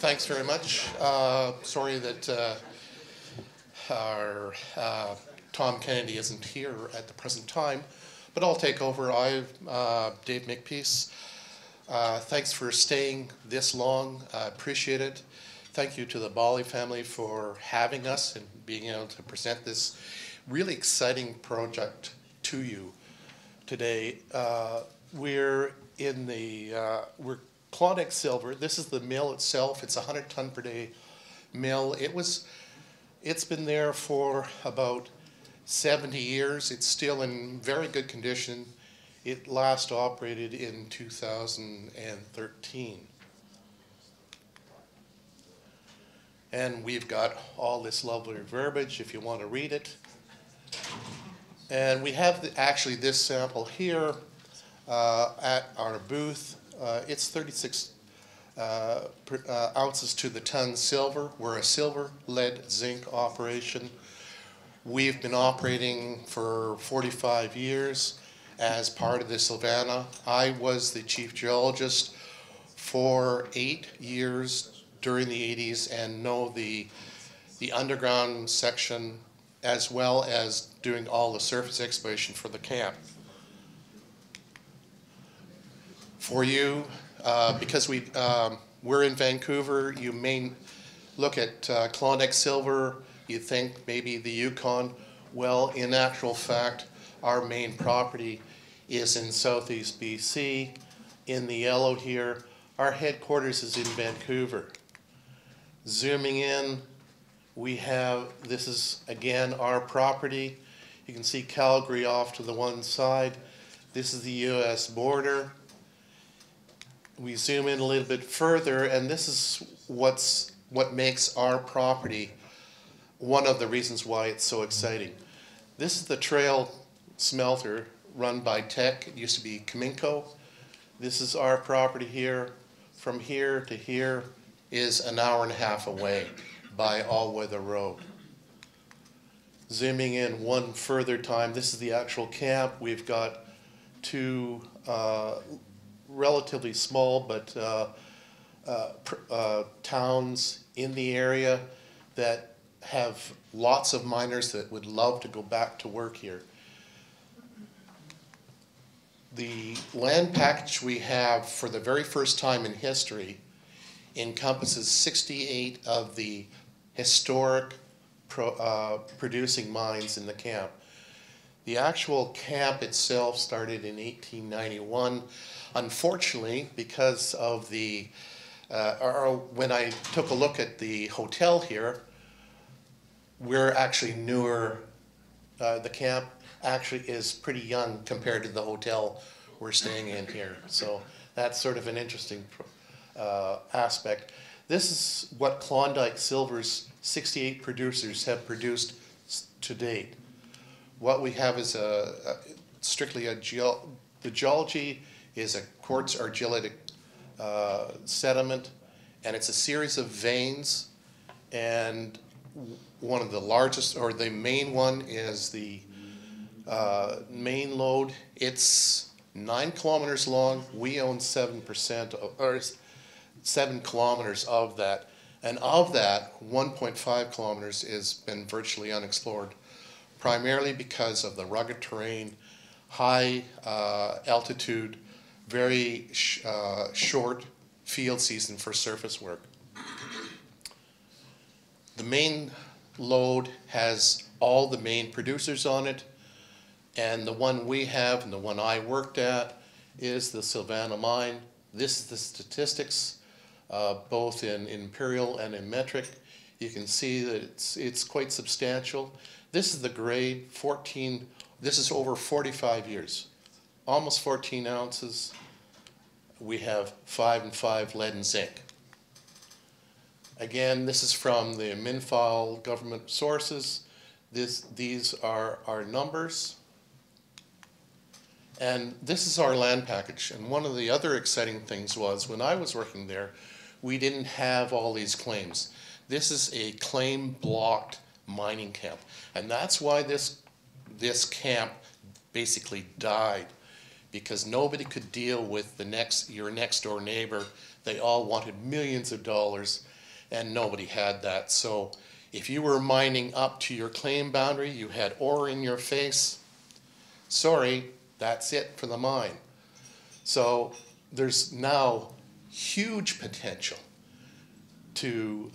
Thanks very much. Sorry that our Tom Kennedy isn't here at the present time, but I'll take over. I'm Dave Makepeace. Thanks for staying this long. I appreciate it. Thank you to the Bali family for having us and being able to present this really exciting project to you today. We're Klondike Silver. This is the mill itself. It's a 100-ton per day mill. It's been there for about 70 years. It's still in very good condition. It last operated in 2013. And we've got all this lovely verbiage if you want to read it. And we have actually this sample here at our booth. It's 36 ounces to the ton silver. We're a silver, lead, zinc operation. We've been operating for 45 years as part of the Savannah. I was the chief geologist for 8 years during the 80s and know the underground section as well as doing all the surface exploration for the camp. For you, because we're in Vancouver, you may look at Klondike Silver, you think maybe the Yukon. Well, in actual fact, our main property is in southeast BC. In the yellow here, our headquarters is in Vancouver. Zooming in, we have, this is again our property. You can see Calgary off to the one side. This is the US border. We zoom in a little bit further, and this is what makes our property one of the reasons why it's so exciting. This is the trail smelter run by Teck. It used to be Cominco. This is our property here. From here to here is an hour and a half away by all-weather road. Zooming in one further time, this is the actual camp. We've got two relatively small but towns in the area that have lots of miners that would love to go back to work here. The land package we have for the very first time in history encompasses 68 of the historic producing mines in the camp. The actual camp itself started in 1891. Unfortunately, because of the, when I took a look at the hotel here, we're actually newer. The camp actually is pretty young compared to the hotel we're staying in here. So that's sort of an interesting aspect. This is what Klondike Silver's 68 producers have produced to date. What we have is strictly the geology is a quartz argillitic sediment, and it's a series of veins, and one of the largest, or the main one, is the main lode. It's 9 kilometers long. We own 7%, or 7 kilometers of that, and of that, 1.5 kilometers has been virtually unexplored, primarily because of the rugged terrain, high altitude, very short field season for surface work. The main lode has all the main producers on it, and the one we have and the one I worked at is the Savannah Mine. This is the statistics, both in imperial and in metric. You can see that it's quite substantial. This is the grade, 14, this is over 45 years. Almost 14 ounces. We have 5 and 5 lead and zinc. Again, this is from the min-file government sources. These are our numbers. And this is our land package. And one of the other exciting things was, when I was working there, we didn't have all these claims. This is a claim-blocked mining camp. And that's why this camp basically died, because nobody could deal with your next door neighbor. They all wanted millions of dollars, and nobody had that. So if you were mining up to your claim boundary, you had ore in your face, sorry, that's it for the mine. So there's now huge potential to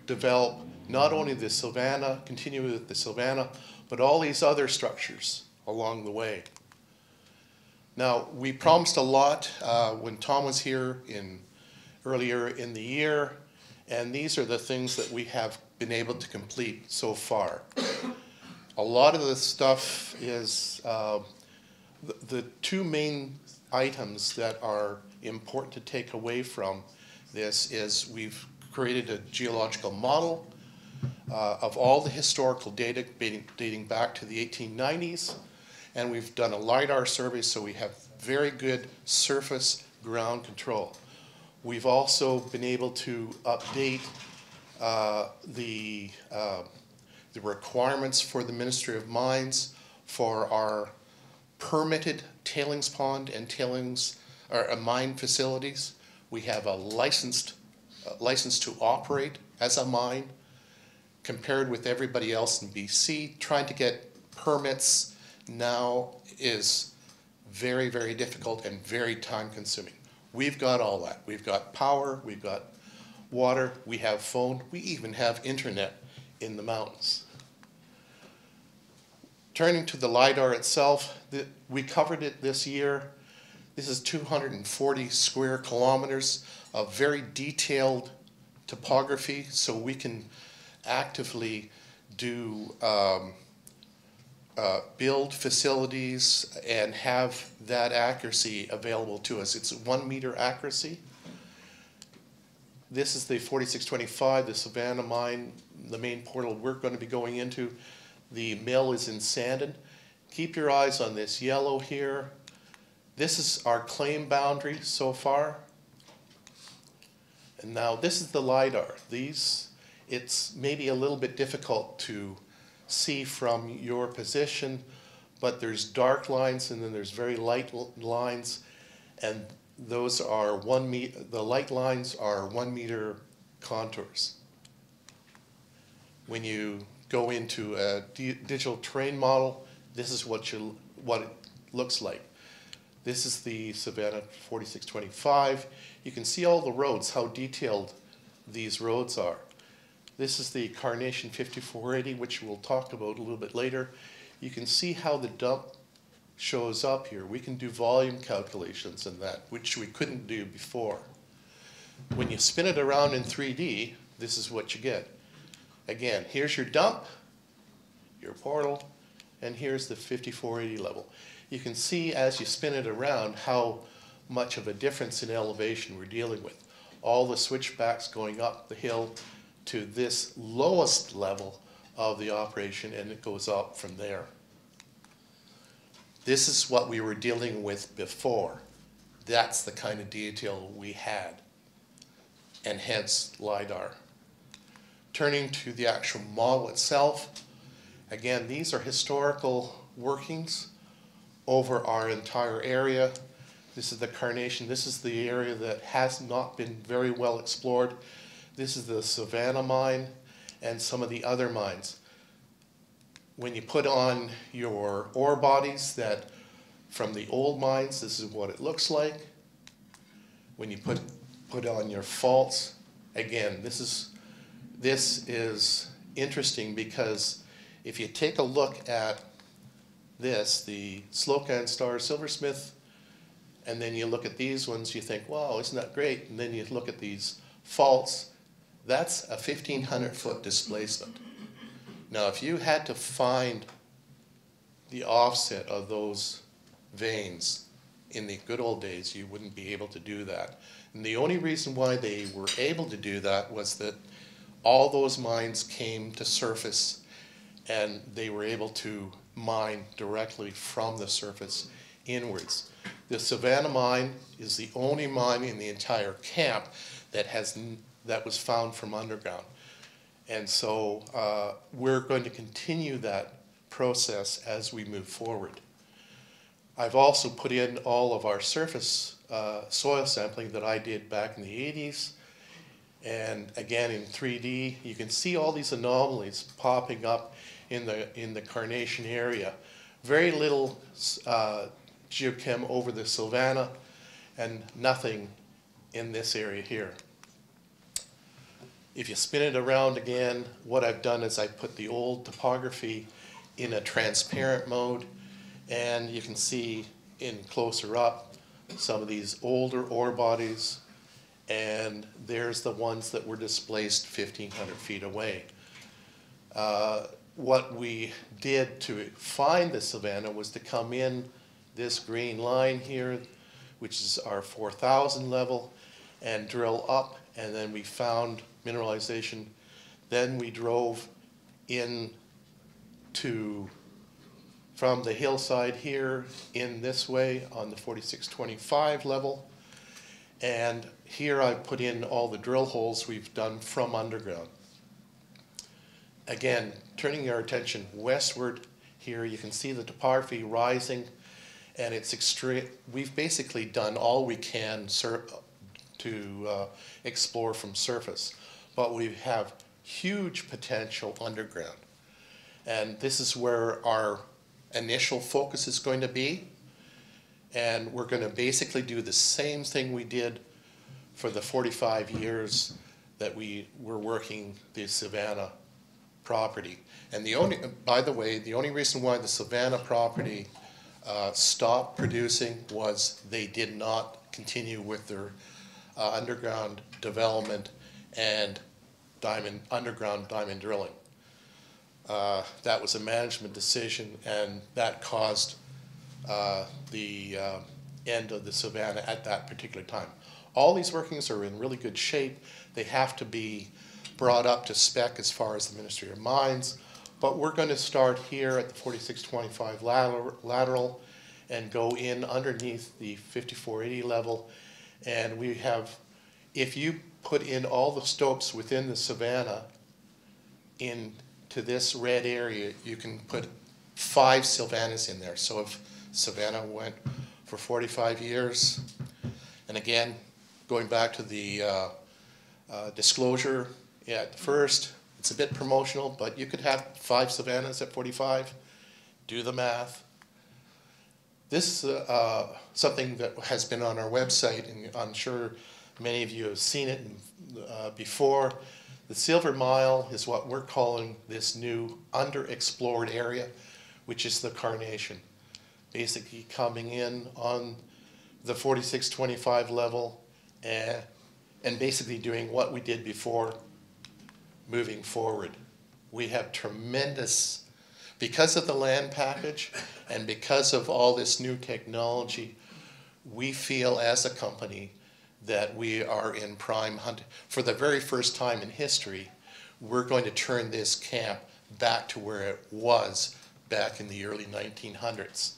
develop not only the Savannah, continue with the Savannah, but all these other structures along the way. Now, we promised a lot when Tom was here earlier in the year, and these are the things that we have been able to complete so far. A lot of the stuff is the two main items that are important to take away from this is we've created a geological model of all the historical data dating back to the 1890s, and we've done a LiDAR survey, so we have very good surface ground control. We've also been able to update the requirements for the Ministry of Mines for our permitted tailings pond and tailings or mine facilities. We have a license to operate as a mine compared with everybody else in BC. Trying to get permits now is very, very difficult and very time consuming. We've got all that. We've got power, we've got water, we have phone, we even have internet in the mountains. Turning to the LiDAR itself, we covered it this year. This is 240 square kilometers of very detailed topography, so we can actively do build facilities and have that accuracy available to us. It's 1 meter accuracy. This is the 4625, the Savannah Mine, the main portal we're going to be going into. The mill is in Sandon. Keep your eyes on this yellow here. This is our claim boundary so far. And now this is the LiDAR. It's maybe a little bit difficult to see from your position, but there's dark lines and then there's very light lines, and those are the light lines are 1 meter contours. When you go into a digital terrain model, this is what it looks like. This is the Savannah 4625. You can see all the roads, how detailed these roads are. This is the Carnation 5480, which we'll talk about a little bit later. You can see how the dump shows up here. We can do volume calculations in that, which we couldn't do before. When you spin it around in 3D, this is what you get. Again, here's your dump, your portal, and here's the 5480 level. You can see as you spin it around how much of a difference in elevation we're dealing with. All the switchbacks going up the hill to this lowest level of the operation, and it goes up from there. This is what we were dealing with before. That's the kind of detail we had, and hence LiDAR. Turning to the actual model itself, again, these are historical workings over our entire area. This is the Carnation. This is the area that has not been very well explored. This is the Savannah Mine and some of the other mines. When you put on your ore bodies that from the old mines, this is what it looks like. When you put on your faults, again, this is interesting because if you take a look at this, the Slocan Star Silversmith, and then you look at these ones, you think, wow, isn't that great? And then you look at these faults, that's a 1,500-foot displacement. Now, if you had to find the offset of those veins in the good old days, you wouldn't be able to do that. And the only reason why they were able to do that was that all those mines came to surface and they were able to mine directly from the surface inwards. The Savannah Mine is the only mine in the entire camp that was found from underground. And so we're going to continue that process as we move forward. I've also put in all of our surface soil sampling that I did back in the 80s, And again, in 3D, you can see all these anomalies popping up in the Carnation area. Very little geochem over the Savannah, and nothing in this area here. If you spin it around again, what I've done is I put the old topography in a transparent mode, and you can see in closer up some of these older ore bodies, and there's the ones that were displaced 1,500 feet away. What we did to find the Savannah was to come in this green line here, which is our 4,000 level, and drill up, and then we found mineralization. Then we drove in from the hillside here in this way on the 4625 level, and here I put in all the drill holes we've done from underground. Again, turning our attention westward here, you can see the topography rising, and it's extreme. We've basically done all we can to explore from surface, but we have huge potential underground. And this is where our initial focus is going to be, and we're going to basically do the same thing we did for the 45 years that we were working the Savannah property. And by the way, the only reason why the Savannah property stopped producing was they did not continue with their underground development and underground diamond drilling. That was a management decision, and that caused the end of the Savannah at that particular time. All these workings are in really good shape. They have to be brought up to spec as far as the Ministry of Mines, but we're going to start here at the 4625 lateral and go in underneath the 5480 level, and we have, if you put in all the stopes within the Savannah into this red area, you can put 5 Savannahs in there. So if Savannah went for 45 years, and again, going back to the disclosure at first, it's a bit promotional, but you could have 5 Savannahs at 45. Do the math. This is something that has been on our website, and I'm sure many of you have seen it before. The Silver Mile is what we're calling this new underexplored area, which is the Carnation. Basically coming in on the 4625 level and basically doing what we did before, moving forward. We have tremendous, because of the land package and because of all this new technology, we feel as a company that we are in prime hunt. For the very first time in history, we're going to turn this camp back to where it was back in the early 1900s.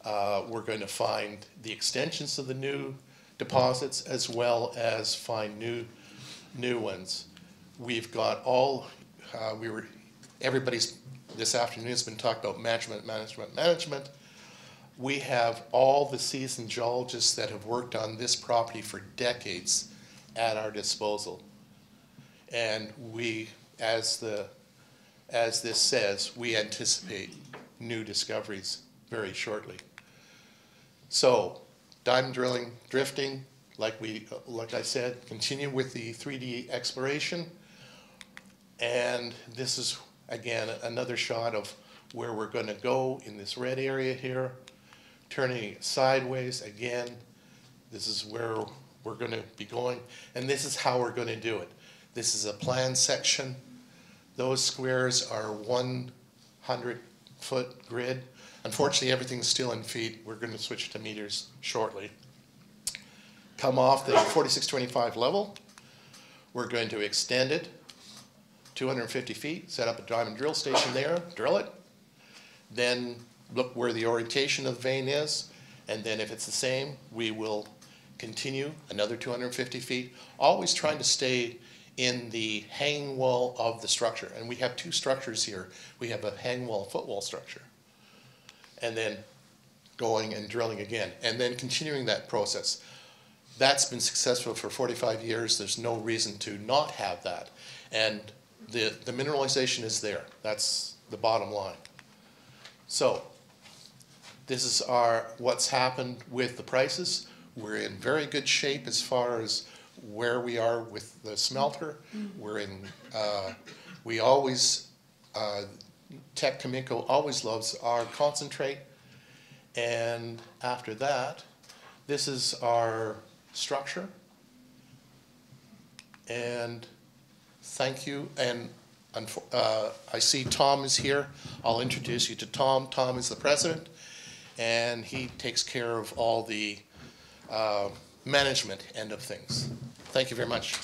We're going to find the extensions of the new deposits as well as find new ones. We've got all, everybody's this afternoon has been talking about management. We have all the seasoned geologists that have worked on this property for decades at our disposal. And we, as this says, we anticipate new discoveries very shortly. So, diamond drilling, drifting, like I said, continue with the 3D exploration. And this is, again, another shot of where we're going to go in this red area here. Turning it sideways, again, this is where we're going to be going, and this is how we're going to do it. This is a plan section. Those squares are 100-foot grid. Unfortunately, everything's still in feet. We're going to switch to meters shortly. Come off the 4625 level. We're going to extend it 250 feet, set up a diamond drill station there, drill it, then look where the orientation of the vein is, and then if it's the same, we will continue another 250 feet, always trying to stay in the hanging wall of the structure. And we have 2 structures here. We have a hanging wall, footwall structure, and then going and drilling again, and then continuing that process. that's been successful for 45 years. There's no reason to not have that. And the mineralization is there. That's the bottom line. So this is what's happened with the prices. We're in very good shape as far as where we are with the smelter. We're in, we always, Teck Cominco always loves our concentrate. And after that, this is our structure. And thank you. And I see Tom is here. I'll introduce you to Tom. Tom is the president, and he takes care of all the management end of things. Thank you very much.